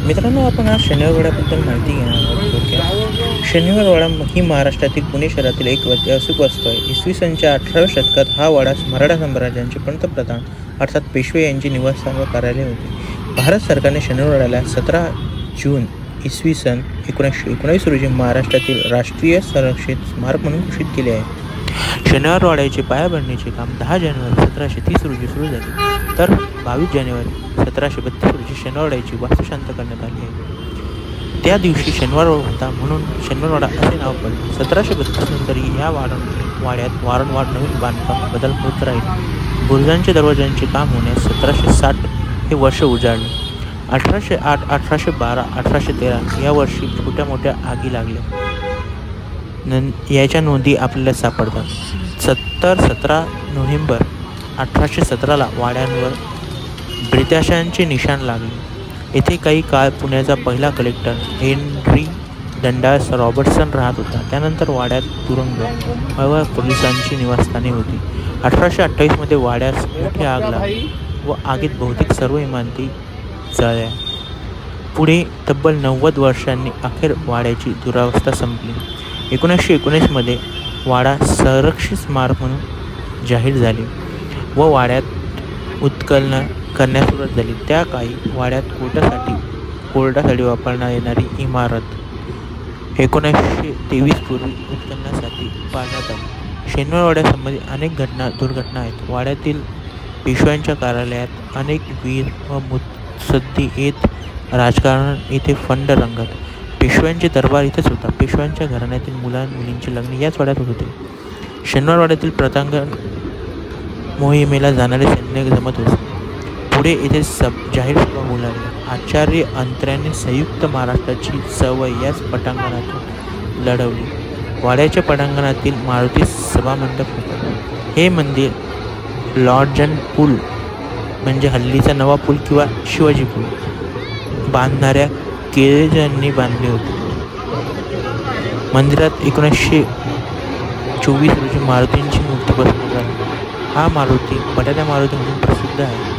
मित्रांनो, आपण आज शनिवारवाड्याबद्दल माहिती घेणार आहोत. शनिवारवाडा ही महाराष्ट्रातील पुणे शहरातील एक ऐतिहासिक वास्तू आहे. इसवी सनच्या 18व्या शतकात हा वाडा मराठा साम्राज्याचे पंतप्रधान अर्थात पेशवे यांचे निवासस्थान व कार्यालय होते. भारत सरकारने शनिवारवाड्याला 17 जून इसवी सन 1919 रोजी महाराष्ट्रातील राष्ट्रीय संरक्षित स्मारक म्हणून घोषित केले आहे. शनिवारवाड्याचे पायाभरणीचे काम 10 जानेवारी 1730 रोजी सुरू झाले, तर 22 जानेवारी 1732 रोजी शनिवारवाड्याची वास्तू शांत करण्यात आली आहे. त्या दिवशी शनिवार होता म्हणून शनिवारवाडा असे नाव पडले. 1732 नंतरही या वाड्यात वारंवार नवीन बांधकाम बदल होत राहील. बुरुजांचे दरवाजांचे काम होण्यास 1760 हे वर्ष उजाडले. 1808, 1812, 1813 या वर्षी छोट्या मोठ्या आगी लागल्या. याच्या नोंदी आपल्याला सापडतात. 17 नोव्हेंबर 1817ला वाड्यांवर ब्रिटिशांचे निशाण लागले. येथे काही काळ पुण्याचा पहिला कलेक्टर हेनरी डंडास रॉबर्टसन राहत होता. त्यानंतर वाड्यात तुरुंग व पोलिसांची निवासस्थाने होती. 1828 मध्ये वाड्यास मोठी आग लागली व आगीत बहुतेक सर्व इमारती जळल्या. पुढे तब्बल 90 वर्षांनी अखेर वाड्याची दुरावस्था संपली. 1919 मध्ये वाडा संरक्षित स्मारक म्हणून जाहीर झाले व वाड्यात उत्खनन करण्यास सुरुवात झाली. त्या काळी वाड्यात कोर्टासाठी वापरण्यात येणारी इमारत 1923 पूर्वी उत्खननासाठी बांधण्यात आली. शनिवारवाड्यासंबंधी अनेक दुर्घटना आहेत. वाड्यातील पेशव्यांच्या कार्यालयात अनेक वीर व मुत्सद्दी येत राजकारण येथे फंड रंगत. पेशव्यांचे दरबार इथेच होता. पेशव्यांच्या घराण्यातील मुलींचे लग्न याच वाड्यात होत होते. शनिवारवाड्यातील प्रतांगण मोहिमेला जाणारे सैन्य जमत होते. पुढे येथे जाहीर सभा बोलावली. आचार्य अंतर्याने संयुक्त महाराष्ट्राची चळवळ याच पटांगणातून लढवली. वाड्याच्या पटांगणातील मारुती सभामंडप होता. हे मंदिर लॉर्डजन पूल म्हणजे हल्लीचा नवा पूल किंवा शिवाजी पूल बांधणाऱ्या केळेजांनी बांधले होते. मंदिरात 1924 रोजी मारुतींची मूर्ती बसवण्यात आली. हा मारुती बटाट्या मारुती म्हणून प्रसिद्ध आहे.